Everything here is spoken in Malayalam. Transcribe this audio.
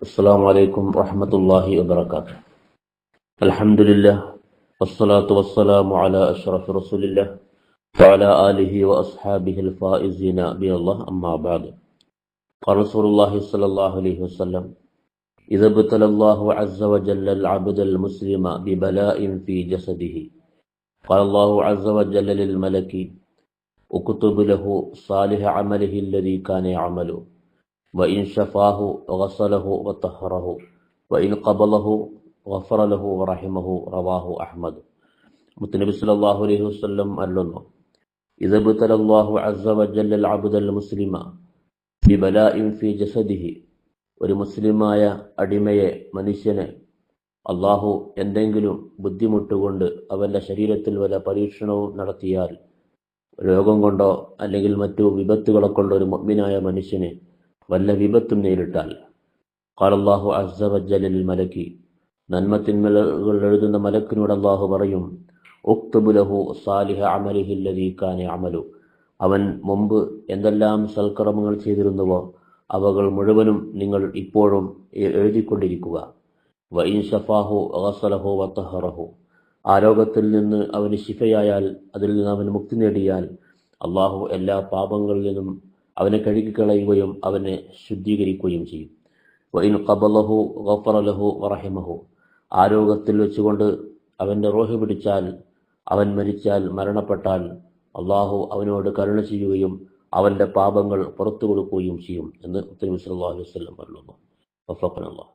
السلام عليكم ورحمة الله وبركاته. الحمد لله والصلاة والسلام على أشرف رسول الله وعلى آله وأصحابه الفائزين بالله أما بعد. قال رسول الله صلى الله عليه وسلم: إذا ابتلى الله عز وجل العبد المسلم ببلاء في جسده قال الله عز وجل للملك: اكتب له صالح عمله الذي كان يعمله وإن شفاه غسله وطهره وإن قبله غفر له ورحمه. റവാഹു അഹ്മദ്. മുത്തനബി സല്ലല്ലാഹു അലൈഹി വസല്ലം അരുളുന്നു: ഇദാ ബതലല്ലാഹു അസ്സ വജല്ല അൽ അബ്ദൽ മുസ്ലിമ ബിബലാഇൻ ഫീ ജസദിഹി, ഒരു മുസ്ലിമായ അടിമയെ, മനുഷ്യനെ അള്ളാഹു എന്തെങ്കിലും ബുദ്ധിമുട്ടുകൊണ്ട് അവന്റെ ശരീരത്തിൽ വല്ല പരീക്ഷണവും നടത്തിയാൽ, രോഗം കൊണ്ടോ അല്ലെങ്കിൽ മറ്റു വിപത്തുകളെ കൊണ്ടോ ഒരു മുഅ്മിനായ മനുഷ്യന് വല്ല വിപത്തും നേരിട്ടാൽ, ഖാലല്ലാഹു അസ്സ വജല്ല ലിൽ മലക്കി, നന്മത്തിന്മകൾ എഴുതുന്ന മലക്കിനോട് അള്ളാഹു പറയും: ഉക്തുബ് ലഹു സാലിഹ അമലിഹി അല്ലദീ കാന യഅമലു, അവൻ മുമ്പ് എന്തെല്ലാം സൽക്കർമ്മങ്ങൾ ചെയ്തിരുന്നുവോ അവകൾ മുഴുവനും നിങ്ങൾ ഇപ്പോഴും എഴുതിക്കൊണ്ടിരിക്കുക. വഇൻ ശഫാഹു ഗസലഹു വതഹറഹു, ആ രോഗത്തിൽ നിന്ന് അവന് ശിഫയായാൽ, അതിൽ നിന്ന് അവൻ മുക്തി നേടിയാൽ, അള്ളാഹു എല്ലാ പാപങ്ങളിൽ നിന്നും അവനെ കഴുകിക്കളയുകയും അവനെ ശുദ്ധീകരിക്കുകയും ചെയ്യും. വഇൻ ഖബലഹു ഗഫറ ലഹു വറഹിമഹു, ആ രോഗത്തിൽ വെച്ചുകൊണ്ട് അവന്റെ റൂഹ് പിടിച്ചാൽ, അവൻ മരിച്ചാൽ, മരണപ്പെട്ടാൽ, അള്ളാഹു അവനോട് കരുണ ചെയ്യുകയും അവന്റെ പാപങ്ങൾ പുറത്തു കൊടുക്കുകയും ചെയ്യും എന്ന് മുത്തനബി സല്ലല്ലാഹു അലൈഹി വസല്ലം പറഞ്ഞു.